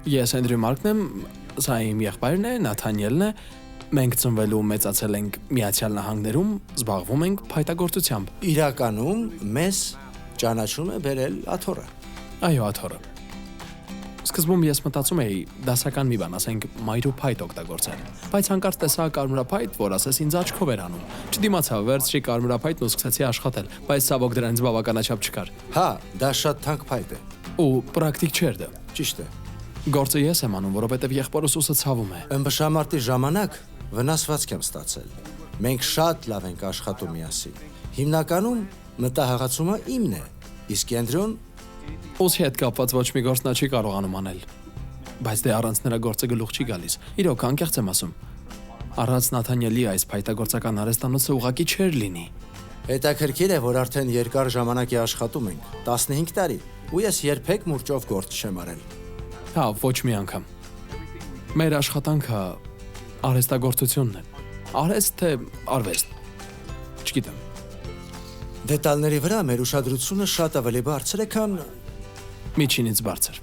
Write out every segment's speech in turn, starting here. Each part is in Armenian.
Ես Էնդրյու Մարկն եմ, սա իմ եղբայրն է, Նաթանիելն է։ Մենք ծնվելու մեծացել ենք Միացյալ Նահանգներում, զբաղվում ենք փայտագործությամբ։ Իրականում մեզ ճանաչում է բերել Աթոռը։ Այո, Աթոռը։ Սկզբում ես մտածում էի դասական մի բան, ասենք մայրու փայտ օգտագործել, բայց հանկարծ տեսա կարմրափայտ, որ ասես ինձ աչքով էր անում։ Չդիմացա, վերցրի կարմրափայտն ու սկսեցի աշխատել, բայց ցավոք դրանից բավականաչափ չկար։ Հա, դա շատ թանկ փայտ է։ Ու պրակտիկ չէր դա։ Ճիշտ է։ Գործը ես եմ անում, որովհետև եղբորս ուսը ցավում է։ Ըմբշամարտի ժամանակ վնասվածք եմ ստացել։ Մենք շատ լավ ենք աշխատում միասին։ Հիմնականում մտահղացումը իմն է, իսկ Էնդրյուն Ուսի հետ կապված ոչ մի գործ նա չի կարողանում անել։ Բայց դե առանց նրա գործը գլուխ չի գալիս։ Իրոք անկեղծ եմ ասում։ Առանց Նաթանիելի այս փայտագործական արհեստանոցը ուղղակի չէր լինի։ հետաքրքիր է, որ արդեն երկար ժամանակ է աշխատում ենք, 15 տարի, ու ես երբեք մուրճով գործ չեմ արել։ Հա, ոչ մի անգամ։ Մեր աշխատանքը արհեստագործությունն է։ Արհեստ թե արվեստ։ Չգիտեմ։ Դետալների վրա մեր ուշադրությունը շատ ավելի բարձր է, քան Միջինից բարձր։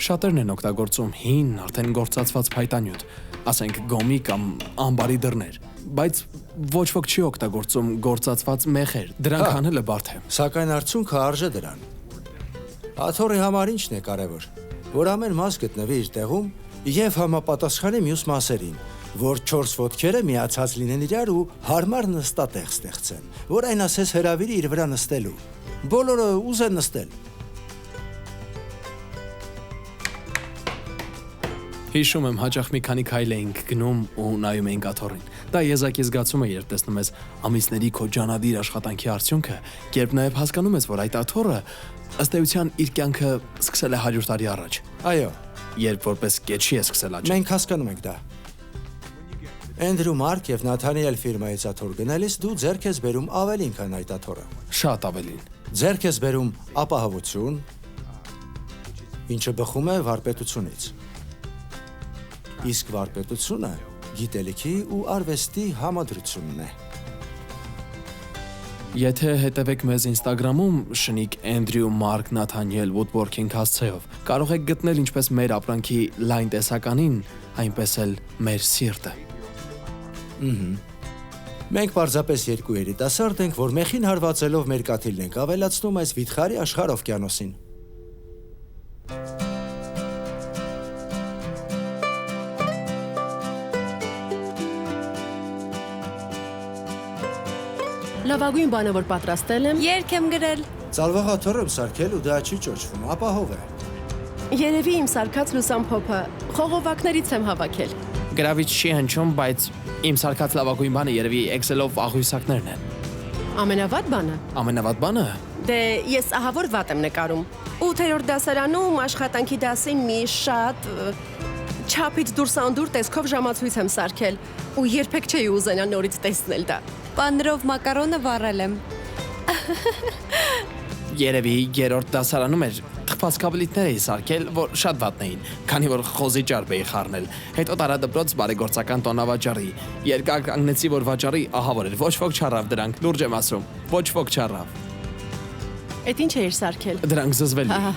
Շատերն են օգտագործում հին, արդեն գործածված փայտանյութ, ասենք գոմի կամ ամբարի դռներ, բայց ոչ ոք չի օգտագործում գործածված մեխեր, դրանք անելը բարդ է։ Սակայն արդյունքը արժե դրան։ Աթոռի համար ինչն է կարևոր, որ ամեն մաս գտնվի իր տեղում եւ համապատասխանի մյուս մասերին, որ 4 ոտքերը միացած լինեն իրար ու հարմար նստատեղ ստեղծեն, որ այն ասես հրավիրի իր վրա նստելու։ Բոլորը ուզեն նստել։ Հիշում եմ, հաճախ մի քանի քայլ էինք գնում ու նայում էինք Աթոռին։ Դա եզակի զգացում է, երբ տեսնում ես ամիսների քո ջանադիր աշխատանքի արդյունքը, երբ նաև հասկանում ես, որ այդ Աթոռը ըստ էության իր կյանքը սկսել է 100 տարի առաջ։ Այո, Երբ որպես կեչի է սկսել աճել։ մենք հասկանում ենք դա։ Էնդրյու Մարկ եւ Նաթանիել ֆիրմայից աթոռ գնելիս դու ձեռք ես բերում ավելին, քան այդ աթոռը։ Շատ ավելին։ Ձեռք ես բերում ապահովություն, ինչը բխում է վարպետությունից։ Իսկ վարպետությունը գիտելիքի ու արվեստի համադրությունն է։ Եթե հետևեք մեզ Instagram-ում շնիկ Էնդրյու Մարկ Նաթանիել Woodworking հասցեով, կարող եք գտնել ինչպես մեր ապրանքի լայն տեսականին, այնպես էլ մեր սիրտը։ Մենք պարզապես երկու երիտասարդ ենք, որ մեխին հարվածելով մեր կաթիլն ենք ավելացնում այս վիթխարի աշխարհ օվկիանոսին։ Լավագույն բանը, որ պատրաստել եմ, Երգ եմ գրել։ Ծալվող աթոռ եմ սարքել ու դա չի ճոճվում, ապահով է։ երևի իմ սարքած լուսամփոփը խողովակներից եմ հավաքել։ Գրավիչ չի հնչում, բայց իմ սարքած լավագույն բանը երևի Excel-ով աղյուսակներն են։ Ամենավատ բանը։ Ամենավատ բանը։ Դե ես ահա որ վատ եմ նկարում։ 8-րդ դասարանում աշխատանքի դասին մի շատ չափից դուրս անդուր տեսքով ժամացույց եմ սարքել ու երբեք չէի ուզենա նորից տեսնել դա։ Պանրով մակարոնը վառել եմ։ Երևի երրորդ դասարանում էր թխված կաբլիտներ էի սարքել, որ շատ վատն էին, քանի որ խոզի ճարպ էի խառնել։ Հետո տարա դպրոց բարեգործական տոնավաճառի։ Երկար կանգնեցի, որ վաճառի ահա որ էր, ոչ ոք չառավ դրանք, լուրջ եմ ասում, ոչ ոք չառավ։ Էդ ինչ էիր սարքել։ Դրանք զզվելի։ Ահա։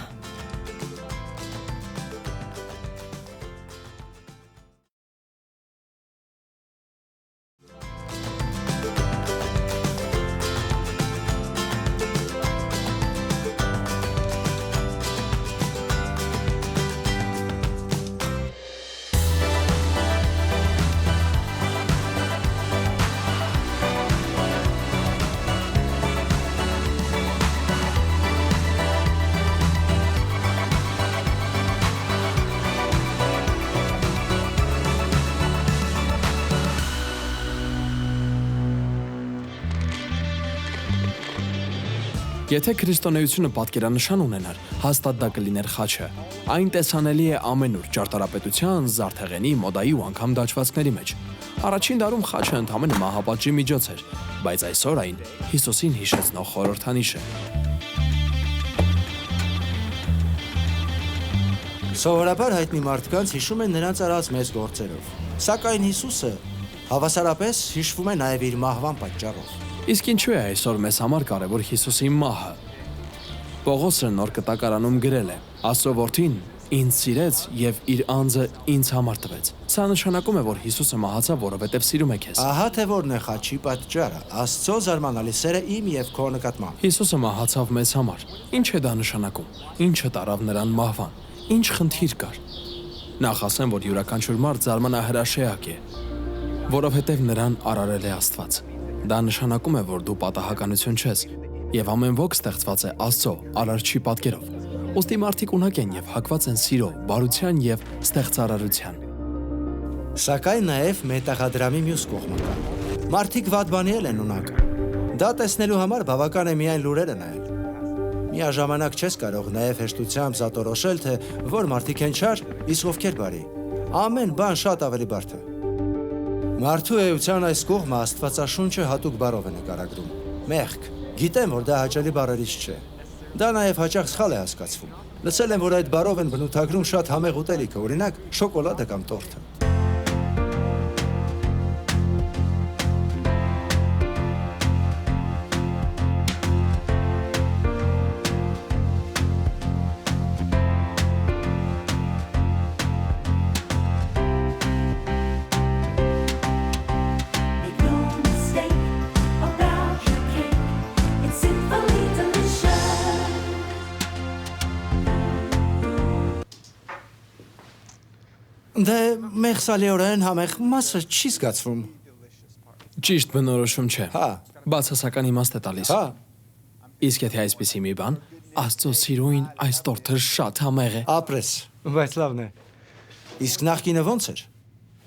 Եթե քրիստոնեությունը պատկերանշան ունենար, հաստատ դա կլիներ խաչը։ Այն տեսանելի է ամենուր ճարտարապետության, զարդեղենի, մոդայի ու անգամ դաջվածքների մեջ։ Առաջին դարում խաչը ընդհանրապես մահապատժի միջոց էր, բայց այսօր այն Հիսուսին հիշեցնող խորհրդանիշ է։ Սովորաբար հայտնի մարդկանց հիշում են նրանց արած մեծ գործերով։ Սակայն Հիսուսը հավասարապես հիշվում է նաև իր մահվան պատճառով։ Իսկ ինչու է այսօր մեզ համար կարևոր Հիսուսի մահը։ Պողոսը նոր կտակարանում գրել է. Աստծո որդին ինձ սիրեց եւ իր անձը ինձ համար տվեց։ Սա նշանակում է, որ Հիսուսը մահացավ, որովհետեւ սիրում է քեզ։ Ահա թե որն է խաչի պատճառը։ Աստծո զարմանալի սերը իմ եւ քո նկատմամբ։ Հիսուսը մահացավ մեզ համար։ Ինչ է դա նշանակում։ Ինչը տարավ նրան մահվան։ Ինչ խնդիր կար։ Նախ ասեմ, որ յուրաքանչյուր մարդ զարմանահրաշեակ է, որովհետեւ նրան արարել է Աստված։ Դա նշանակում է, որ դու պատահականություն չես, եւ ամեն ոք ստեղծված է Աստծո արարչի պատկերով։ Ոստի մարդիկ ունակ են եւ հակված են սիրո, բարության եւ ստեղծարարության։ Սակայն նաեւ մետաղադրամի մյուս կողմը կա։ Մարդիկ վատ բանի են ունակ։ Դա տեսնելու համար բավական է միայն լուրերը նայել։ Միաժամանակ չես կարող նաեւ հեշտությամբ զատորոշել, թե որ մարդիկ են չար, իսկ ովքեր բարի։ Ամեն բան շատ ավելի բարդ է։ Մարդու էության այս կողմը Աստվածաշունչը հատուկ բառով է նկարագրում։ Մեղք։ Գիտեմ, որ դա հաճելի բառերից չէ։ Դա նաև հաճախ սխալ է հասկացվում։ Լսել եմ, որ այդ բառով են բնութագրում շատ համեղ ուտելիքը, օրինակ շոկոլադը կամ տորթը։ Make no mistake about your cake. It's sinfully delicious. Դե մեղսալիորեն համեղ մասը չի զգացվում։ Ճիշտ բնորոշում չէ։ Հա։ Բացասական իմաստ է տալիս։ Հա, Իսկ եթե այսպեսի մի բան, Աստծո սիրույն այս տորթը շատ համեղ է։ ապրես, բայց լավն է։ Իսկ նախկինը ո՞նց էր։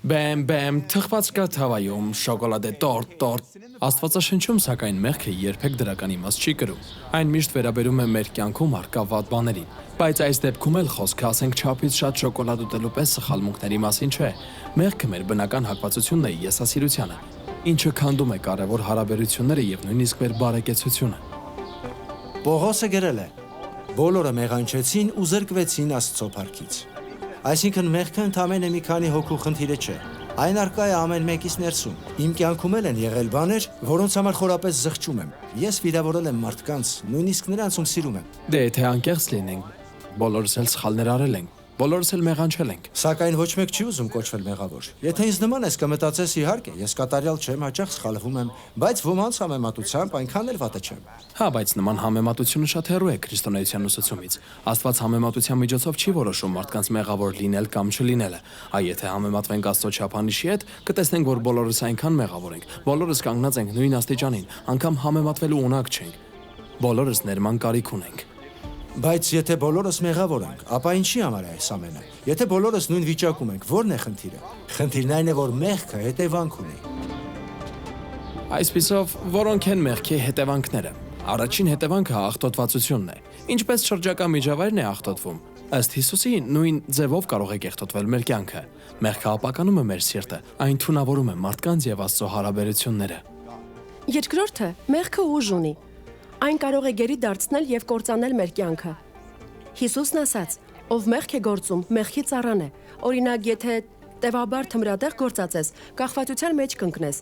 Բեմ, թխված կա թավայում, շոկոլադե տորտ։ Աստվածաշնչում սակայն մեղքը երբեք դրական իմաստ չի կրում։ Այն միշտ վերաբերում է մեր կյանքում առկա վատ բաներին։ Բայց այս դեպքում էլ խոսքը, ասենք, չափից շատ շոկոլադ ուտելու պես սխալմունքների մասին չէ։ Մեղքը մեր բնական հակվածությունն է եսասիրությանը, ինչը քանդում է կարևոր հարաբերությունները եւ նույնիսկ մեր բարեկեցությունը։ Պողոսը գրել է. բոլորը մեղանչեցին ու զրկվեցին Աստծո փառքից։ Այսինքն մեղքը ընդամենը մի քանի հոգու խնդիրը չէ։ Այն արկա է ամեն մեկից ներսում։ Իմ կյանքում էլ են եղել բաներ, որոնց համար խորապես զղջում եմ։ Ես վիրավորել եմ մարդկանց, նույնիսկ նրանց, ում սիրում եմ։ Դե եթե անկեղծ լինենք, բոլորս էլ սխալներ արել ենք, բոլորս էլ մեղանչել ենք։ Սակայն ոչ մեկ չի ուզում կոչվել մեղավոր։ Եթե ինձ նման ես կմտածես, իհարկե, ես կատարյալ չեմ, հաճախ սխալվում եմ, բայց ոմանց համեմատությամբ այնքան էլ վատը չեմ։ Հա, բայց նման համեմատությունը շատ հեռու է քրիստոնեության ուսուցումից։ Աստված համեմատության միջոցով չի որոշում մարդկանց մեղավոր լինել կամ չլինելը։ Այ եթե համեմատվենք Աստծո չափանիշի հետ, կտեսնենք, որ բոլորս այնքան մեղավոր ենք։ Բոլորս կանգնած ենք նույն աստիճանին, անգամ համեմատվելու ունակ չենք։ Բոլորս ներման կարիք ունենք։ Բայց եթե բոլորս մեղավոր ենք, ապա ինչի համար է այս ամենը։ Եթե բոլորս նույն վիճակում ենք, ո՞րն է խնդիրը։ Խնդիրն այն է, որ մեղքը հետևանք ունի։ Այսպիսով, որոնք են մեղքի հետևանքները։ Առաջին հետևանքը աղտոտվածությունն է։ Ինչպես շրջակա միջավայրն է աղտոտվում, ըստ Հիսուսի նույն ձևով կարող է կեղտոտվել մեր կյանքը։ Մեղքը ապականում է մեր սիրտը, այն թունավորում է մարդկանց եւ Աստծո հարաբերությունները։ Երկրորդը մեղքը ուժ ունի։ Այն կարող է գերի դարձնել եւ կործանել մեր կյանքը։ Հիսուսն ասաց. ով մեղք է գործում, մեղքի ծառան է։ Օրինակ, եթե տևաբար թմրադեղ գործածես, կախվածության մեջ կընկնես։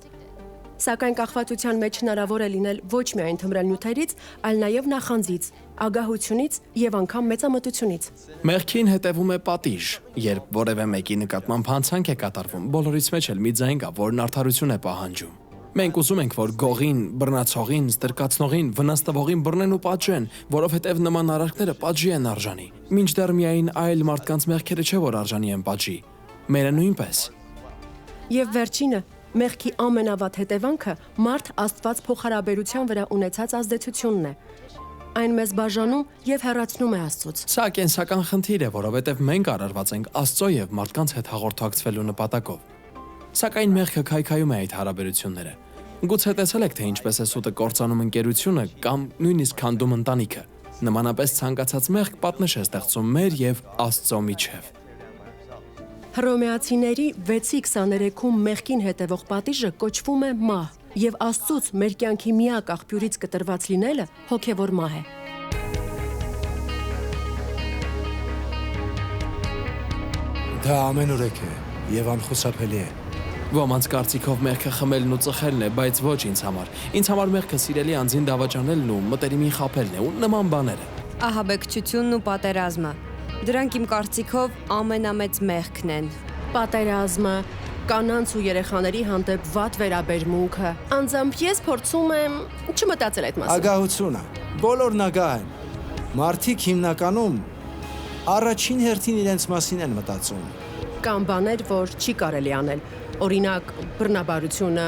Սակայն կախվածության մեջ հնարավոր է լինել ոչ միայն թմրել նյութերից, այլ նաև նախանձից, ագահությունից եւ անգամ մեծամտությունից։ Մեղքին հետևում է պատիժ, երբ որևէ մեկի նկատմամբ հանցանք է կատարվում, բոլորից մեջ էլ մի ձայն կա, որն արդարություն է պահանջում։ Մենք ուզում ենք, որ գողին, բռնացողին, ստրկացնողին, վնասատվողին բռնեն ու պատժեն, որովհետև նման արարքները պատժի են արժանի։ Մինչդեռ միայն այլ մարդկանց մեղքերը չէ, որ արժանի են պատժի։ Մերը նույնպես։ Եվ վերջինը, մեղքի ամենավատ հետևանքը մարդ Աստված փոխհարաբերության վրա ունեցած ազդեցությունն է։ Այն մեզ բաժանում եւ հեռացնում է Աստծուց։ Սա կենսական խնդիր է, որովհետև մենք արարված ենք Աստծո եւ մարդկանց հետ հաղորդակցվելու նպատակով։ Սակայն մեղքը քայքայում է այդ հարաբերությունները։ Գուցե տեսել եք, թե ինչպես է սուտը կործանում ընկերությունը կամ նույնիսկ քանդում ընտանիքը։ Նմանապես ցանկացած մեղք պատնեշ է ստեղծում մեր եւ Աստծո միջև։ Հռոմեացիների 6:23-ում մեղքին հետևող պատիժը կոչվում է մահ, եւ Աստծուց մեր կյանքի միակ աղբյուրից կտրված լինելը հոգեվոր մահ է։ Դա ամենուրեք է եւ անխուսափելի է։ Ոմանց կարծիքով մեղքը խմելն ու ծխելն է, բայց ոչ ինձ համար։ Ինձ համար մեղքը սիրելի անձին դավաճանելն ու մտերիմին խաբելն է ու նման բաները։ Ահաբեկչությունն ու պատերազմը։ Դրանք իմ կարծիքով ամենամեծ մեղքն են։ Պատերազմը, կանանց ու երեխաների հանդեպ վատ վերաբերմունքը։ Անձամբ ես փորձում եմ չմտածել այդ մասին։ Ագահությունը։ Բոլորն ագահ են։ Մարդիկ հիմնականում առաջին հերթին իրենց մասին են մտածում։ Կան բաներ, որ չի կարելի անել։ Օրինակ, բռնաբարությունը,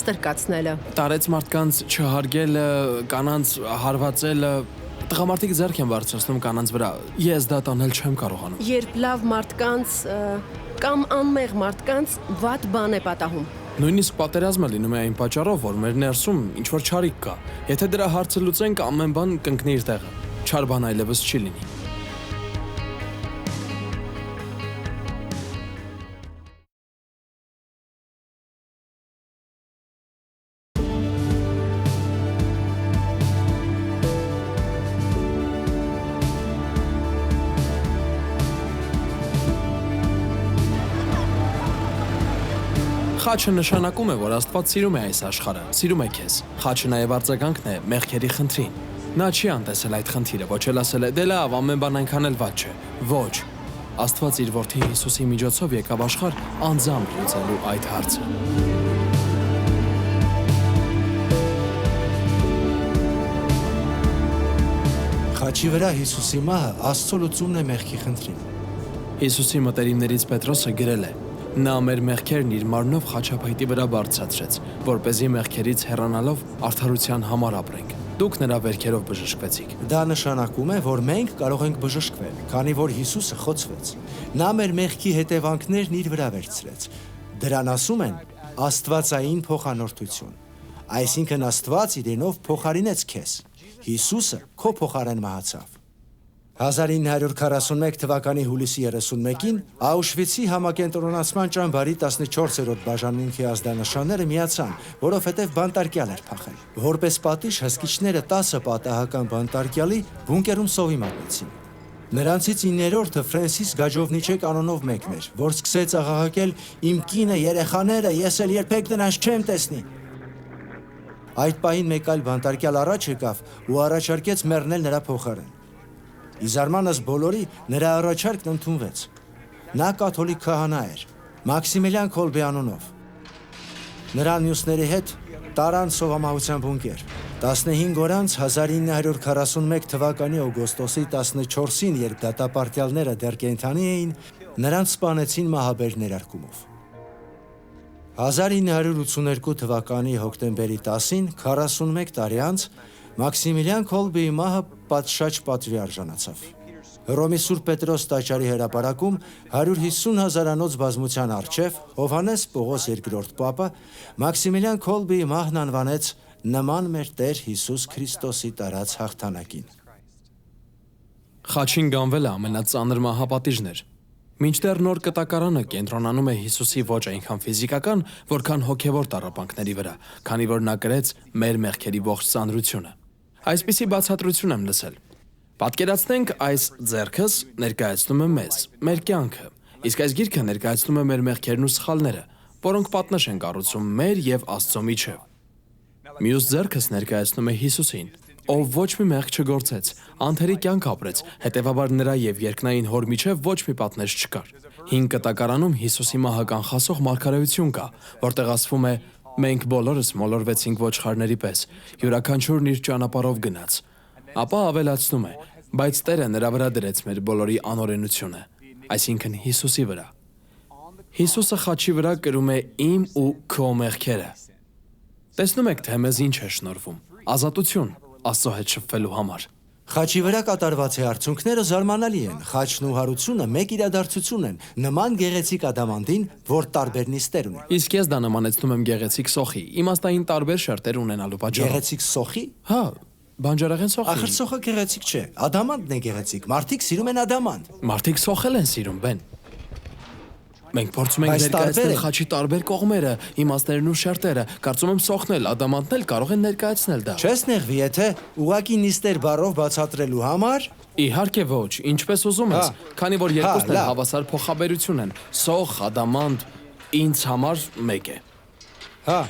ստրկացնելը։ Տարեց մարդկանց չհարգելը, կանանց հարվածելը, տղամարդիկ ձեռք են բարձրացնում կանանց վրա։ Ես դա տանել չեմ կարողանում։ Երբ լավ մարդկանց կամ անմեղ մարդկանց վատ բան է պատահում։ Նույնիսկ պատերազմը լինում է այն պատճառով, որ մեր ներսում ինչ որ չարիք կա։ Եթե դրա հարցը լուծենք, ամեն բան կընկնի իր տեղը։ Չար բան այլևս չի լինի։ Խաչը նշանակում է, որ Աստված սիրում է այս աշխարհը, սիրում է քեզ։ Խաչը նաև արձագանքն է մեղքերի խնդրին։ Նա չի անտեսել այդ խնդիրը, ոչ էլ ասել է՝ «Դե լավ, ամեն բան այնքան էլ վատ չէ»։ Ոչ։ Աստված իր որդի Հիսուսի միջոցով եկավ աշխարհ անձամբ լուծելու այդ հարցը։ Խաչի վրա Հիսուսի մահը Աստծո լուծումն է մեղքի խնդրին։ Հիսուսի մտերիմներից Պետրոսը գրել է. Նա մեր մեղքերն իր մարմնով խաչափայտի վրա բարձրացրեց, որպեսզի մեղքերից հեռանալով արդարության համար ապրենք։ Դուք նրա վերքերով բժշկվեցիք։ Դա նշանակում է, որ մենք կարող ենք բժշկվել, քանի որ Հիսուսը խոցվեց։ Նա մեր մեղքի հետևանքներն իր վրա վերցրեց։ Դրան ասում են աստվածային փոխանորդություն։ Այսինքն Աստված իրենով փոխարինեց քեզ։ Հիսուսը քո փոխարեն մահացավ։ 1941 թվականի հուլիսի 31-ին Աուշվիցի համակենտրոնացման ճամբարի 14-րդ բաժանմունքի ազդանշանները միացան, որովհետև բանտարկյալ էր փախել։ Որպես պատիժ հսկիչները 10 պատահական բանտարկյալի բունկերում սովի մատնեցին։ Նրանցից 9-րդը Ֆրանսիս Գաջովնիչե կանոնով մեկն էր, որ սկսեց աղաղակել «Իմ կինը, երեխաները, ես էլ երբեք նրանց չեմ տեսնի»։ Այդ պահին մեկ այլ բանտարկյալ առաջ եկավ ու առաջարկեց մեռնել նրա փոխարեն։ Ի զարմանս բոլորի նրա առաջարկն ընդունվեց։ Նա կաթոլիկ քահանա էր, Մաքսիմիլիան Քոլբի անունով։ Նրան մյուսների հետ տարան սովամահության բունկեր։ 15 օր անց 1941 թվականի օգոստոսի 14-ին, երբ դատապարտյալները դեռ կենդանի էին, նրանց սպանեցին մահաբեր ներարկումով։ 1982 թվականի հոկտեմբերի 10-ին, 41 տարի անց, Մաքսիմիլիան Քոլբիի մահը պատշաճ պատվի արժանացավ։ Հռոմի Սուրբ Պետրոս տաճարի հրապարակում 150 հազարանոց բազմության առջև Հովհաննես Պողոս II Պապը Մաքսիմիլիան Քոլբիի մահն անվանեց նման մեր Տեր Հիսուս Քրիստոսի տարած հաղթանակին։ Խաչին գանվելը ամենածանր մահապատիժն էր։ Մինչդեռ նոր կտակարանը կենտրոնանում է Հիսուսի ոչ այնքան ֆիզիկական, որքան հոգևոր տառապանքների վրա, քանի որ նա կրեց մեր մեղքերի ողջ ծանրությունը։ Այսպիսի բացատրություն եմ լսել։ Պատկերացնենք, այս ձեռքս ներկայացնում է մեզ, մեր կյանքը, իսկ այս գիրքը ներկայացնում է մեր մեղքերն ու սխալները, որոնք պատնեշ են կառուցում մեր եւ Աստծո միջև։ Մյուս ձեռքս ներկայացնում է Հիսուսին, ով ոչ մի մեղք չգործեց, անթերի կյանք ապրեց, հետևաբար նրա եւ երկնային հոր միջև ոչ մի պատնեշ չկար։ Հին կտակարանում Հիսուսի մահը կանխասող մարգարեություն կա, որտեղ ասվում է. մենք բոլորս մոլորվեցինք ոչխարների պես, յուրաքանչյուրն իր ճանապարհով գնաց։ Ապա ավելացնում է. բայց Տերը նրա վրա դրեց մեր բոլորի անօրենությունը, այսինքն Հիսուսի վրա։ Հիսուսը խաչի վրա կրում է իմ ու քո մեղքերը։ Տեսնում եք, թե մեզ ինչ է շնորհվում։ Ազատություն Աստծո հետ շփվելու համար։ Խաչի վրա կատարված արդյունքները զարմանալի են։ Խաչն ու հարությունը մեկ իրադարձություն են, նման գեղեցիկ ադամանդին, որ տարբեր նիստեր ունի։ Իսկ ես դա նմանեցնում եմ գեղեցիկ սոխի, իմաստային տարբեր շերտեր ունենալու պատճառով։ Գեղեցիկ սոխի։ Հա, բանջարեղեն սոխի։ Ախր սոխը գեղեցիկ չէ, ադամանդն է գեղեցիկ։ Մարդիկ սիրում են ադամանդ։ Մարդիկ սոխել են սիրում, բեն։ Մենք փորձում ենք Բայց ներկայացնել տարբեր են։ խաչի տարբեր կողմերը, իմաստներն ու շերտերը։ Կարծում եմ սոխնել, ադամանդն էլ կարող են ներկայացնել դա։ Չես նեղվի, եթե ուղակի նիստեր բառով բացատրելու համար Իհարկե ոչ, ինչպես ուզում ես, Հա, քանի որ երկուսն էլ լավ։ հավասար փոխաբերություն են։ Սոխ, ադամանդ ինձ համար մեկ է։ հա։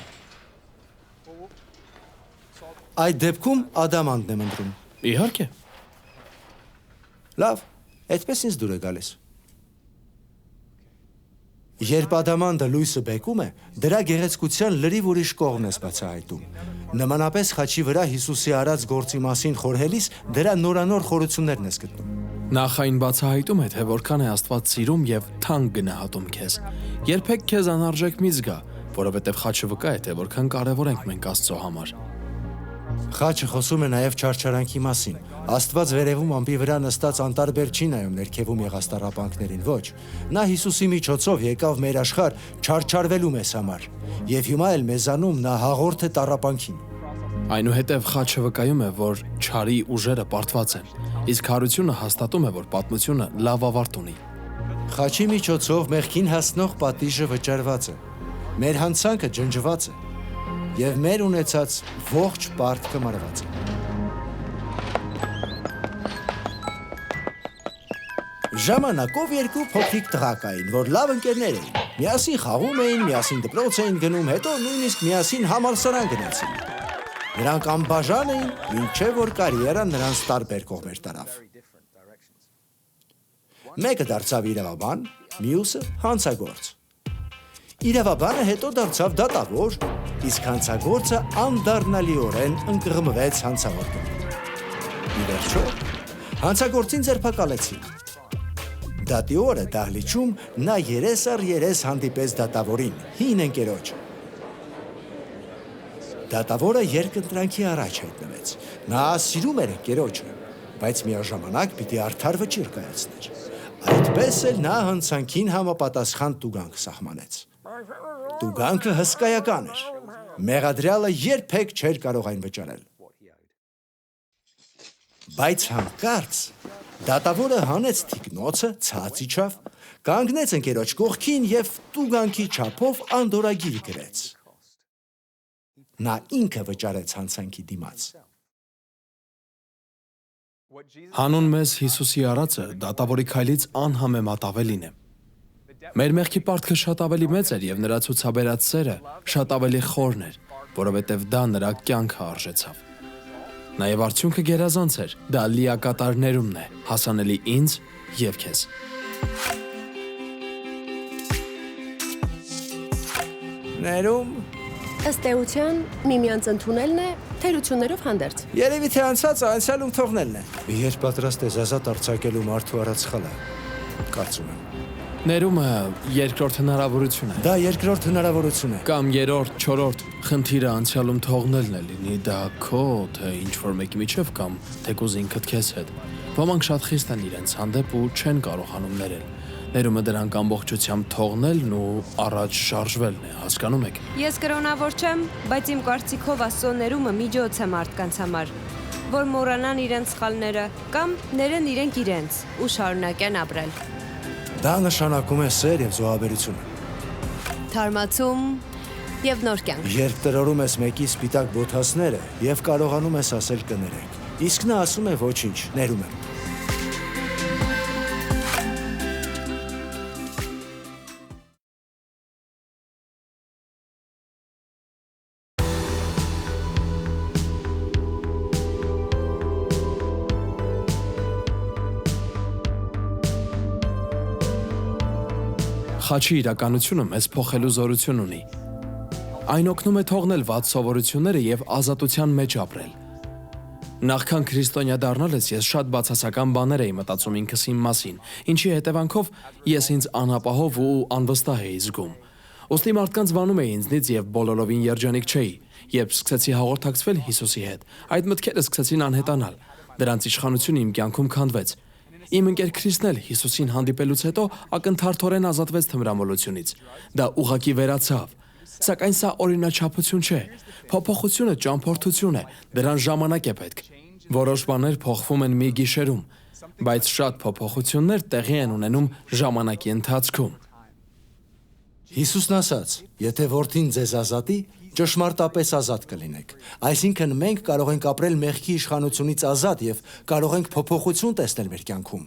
Այդ դեպքում ադամանդն եմ ընտրում։ Իհարկե։ Լավ, այդպես ինձ դուր է գալիս։ Երբ ադամանդը լույսը բեկում է, դրա գեղեցկության լրիվ ուրիշ կողմն ես բացահայտում։ Նմանապես խաչի վրա Հիսուսի արած գործի մասին խորհելիս դրա նորանոր խորություններն ես գտնում։ Նախ այն բացահայտում է, թե որքան է Աստված սիրում եւ թանկ գնահատում քեզ։ Երբեք քեզ անարժեք մի զգա, որովհետեւ խաչը վկա է, թե որքան կարեւոր ենք մենք Աստծո համար։ Խաչը խոսում է նաև չարչարանքի մասին։ Աստված վերևում ամպի վրա նստած անտարբեր չի նայում ներքևում եղած տառապանքներին, ոչ։ Նա Հիսուսի միջոցով եկավ մեր աշխարհ չարչարվելու մեզ համար, եւ հիմա էլ մեզանում նա հաղորդ է տառապանքին։ Այնուհետև խաչը վկայում է, որ չարի ուժերը պարտված են, իսկ հարությունը հաստատում է, որ պատմությունը լավ ավարտ ունի։ Խաչի միջոցով մեղքին հասնող պատիժը վճարված է։ Մեր հանցանքը ջնջված է, եւ մեր ունեցած ողջ պարտքը մարված է։ Ժամանակով երկու փոքրիկ տղա կային, որ լավ ընկերներ էին։ Միասին խաղում էին, միասին դպրոց էին գնում, հետո նույնիսկ միասին համալսարան գնացին։ Նրանք անբաժան էին, մինչև որ կարիերան նրանց տարբեր կողմեր տարավ։ Մեկը դարձավ իրավաբան, մյուսը հանցագործ։ Իրավաբանը հետո դարձավ դատավոր, իսկ հանցագործը անդառնալիորեն ընկղմվեց հանցավորին։ Ի վերջո, հանցագործին ձերբակալեցին։ Դատի օրը դահլիճում նա երես առ երես հանդիպեց դատավորին, հին ընկերոջը։ Դատավորը երկընտրանքի առաջ հայտնվեց։ Նա սիրում էր ընկերոջը, բայց միաժամանակ պիտի արդար վճիռ կայացներ։ Այդպես էլ նա հանցանքին համապատասխան տուգանք սահմանեց։ Տուգանքը հսկայական էր։ Մեղադրյալը երբեք չէր կարող այն վճարել։ Բայց հանկարծ դատավորը հանեց թիկնոցը, ցած իջավ, կանգնեց ընկերոջ կողքին եւ տուգանքի չափով անդորագիր գրեց։ Նա ինքը վճարեց հանցանքի դիմաց։ Հանուն մեզ Հիսուսի արածը դատավորի քայլից անհամեմատ ավելին է։ Մեր մեղքի պարտքը շատ ավելի մեծ էր եւ նրա ցուցաբերած սերը շատ ավելի խորն էր, որովհետեւ դա նրա կյանքը արժեցավ։ Նաեւ արդյունքը գերազանց էր, դա լիակատարներումն է, հասանելի ինձ եւ քեզ։ Ներում, Ըստ էության միմյանց ընդունելն է, թերություններով հանդերձ։ երևի թե անցածը անցյալում թողնելն է։ Երբ պատրաստ ես ազատ արձակելու մարդու արած խալը, կարծում եմ։ Ներումը երկրորդ հնարավորություն է։ Դա երկրորդ հնարավորություն է։ Կամ երրորդ, չորրորդ խնդիրը անցյալում թողնելն է, լինի դա քո, թե ինչ-որ մեկի միջև կամ թեկուզ ինքդ քեզ հետ։ Ոմանք շատ խիստ են իրենց հանդեպ ու չեն կարողանում ներել։ Ներումը դրանք ամբողջությամբ թողնելն ու առաջ շարժվելն է, հասկանում եք։ Ես կրոնավոր չեմ, բայց իմ կարծիքով Աստծո ներումը միջոց է մարդկանց համար, որ մոռանան իրենց սխալները կամ ներեն իրենք իրենց ու շարունակեն ապրել։ Դա նշանակում է սեր եւ զոհաբերություն։ Թարմացում եւ նոր կյանք։ Երբ տրորում ես մեկի սպիտակ բոթասները եւ կարողանում ես ասել կներեք, իսկ նա ասում է ոչինչ, ներում եմ։ Խաչի իրականությունը մեզ փոխելու զորություն ունի։ Այն օգնում է թողնել վատ սովորությունները եւ ազատության մեջ ապրել։ Նախքան քրիստոնյա դառնալս ես շատ բացասական բաներ էի մտածում ինքս իմ մասին, ինչի հետևանքով ես ինձ անապահով ու անվստահ էի զգում։ Ոստի մարդկանց վանում էի ինձնից եւ բոլորովին երջանիկ չէի, երբ սկսեցի հաղորդակցվել Հիսուսի հետ։ Այդ մտքերը սկսեցին անհետանալ։ Դրանց իշխանությունը իմ կյանքում քանդվեց։ Իմ ընկեր Քրիսն էլ Հիսուսին հանդիպելուց հետո ակնթարթորեն ազատվեց թմրամոլությունից։ Դա ուղղակի վերացավ։ Սակայն սա օրինաչափություն չէ։ Փոփոխությունը ճամփորդություն է, դրան ժամանակ է պետք։ Որոշ բաներ փոխվում են մի գիշերում, բայց շատ փոփոխություններ տեղի են ունենում ժամանակի ընթացքում։ Հիսուսն ասաց. «Եթե որդին ձեզ ազատի, ճշմարտապես ազատ կլինեք»։ Այսինքն մենք կարող ենք ապրել մեղքի իշխանությունից ազատ եւ կարող ենք փոփոխություն տեսնել մեր կյանքում։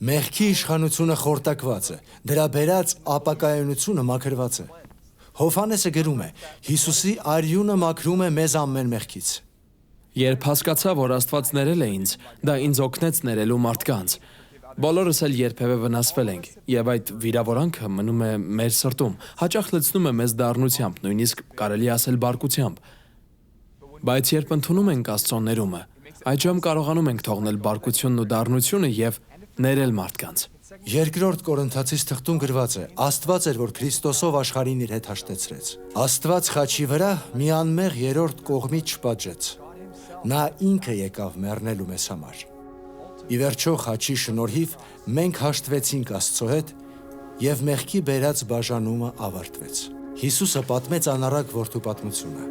Մեղքի իշխանությունը խորտակված է, դրա բերած ապակայունությունը մաքրված է։ Հովհաննեսը գրում է. «Հիսուսի արյունը մաքրում է մեզ ամեն մեղքից»։ Երբ հասկացա, որ Աստված ներել է ինձ, դա ինձ օգնեց ներելու մարդկանց։ Բոլորս էլ երբևէ վնասվել ենք, եւ այդ վիրավորանքը մնում է մեր սրտում, հաճախ լցնում է մեզ դառնությամբ, նույնիսկ կարելի ասել բարկությամբ։ Բայց երբ ընդունում ենք Աստծո ներումը, այդժամ կարողանում ենք թողնել բարկությունն ու դառնությունը եւ ներել մարդկանց։ Երկրորդ Կորինթացիս թղթում գրված է. Աստված էր, որ Քրիստոսով աշխարհին իր հետ հաշտեցրեց։ Աստված խաչի վրա մի անմեղ երրորդ կողմից չպատժեց։ Նա ինքը եկավ մեռնելու մեզ համար։ Ի վերջո խաչի շնորհիվ մենք հաշտվեցինք Աստծո հետ եւ մեղքի բերած բաժանումը ավարտվեց։ Հիսուսը պատմեց անառակ որդու պատմությունը։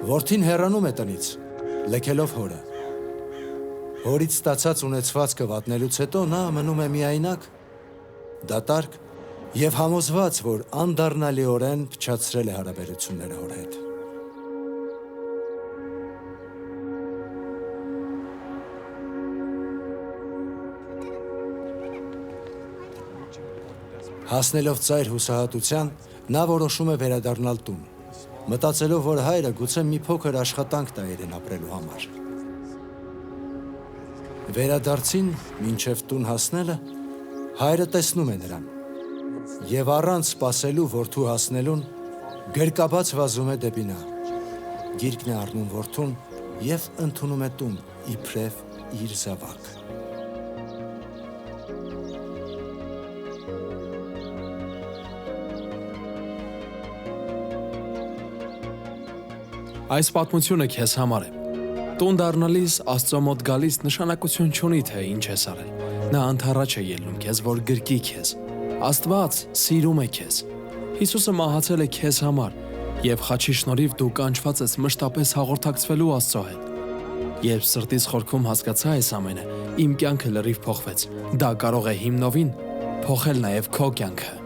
Որդին հեռանում է տնից, լքելով հորը։ Հորից ստացած ունեցվածքը վատնելուց հետո նա մնում է միայնակ, դատարկ եւ համոզված, որ անդառնալիորեն փչացրել է հարաբերությունները հոր հետ։ Հասնելով ծայր հուսահատության, նա որոշում է վերադառնալ տուն, մտածելով, որ հայրը գուցե մի փոքր աշխատանք տա իրեն ապրելու համար։ Վերադարձին, մինչև տուն հասնելը, հայրը տեսնում է նրան եւ առանց սպասելու որդու հասնելուն գրկաբաց վազում է դեպի նա։ Գիրկն է առնում որդուն եւ ընդունում է տուն իբրև իր զավակ։ Այս պատմությունը քեզ համար է։ Տուն դառնալիս Աստծո մոտ գալիս նշանակություն չունի, թե ինչ ես արել։ Նա անթառաջ է ելնում քեզ, որ գրկի քեզ։ Աստված սիրում է քեզ։ Հիսուսը մահացել է քեզ համար, եւ խաչի շնորհիվ դու կանչված ես մշտապես հաղորդակցվելու Աստծո հետ։ Երբ սրտից խորքում հասկացա այս ամենը, իմ կյանքը լրիվ փոխվեց։ Դա կարող է հիմնովին փոխել նաեւ քո կյանքը։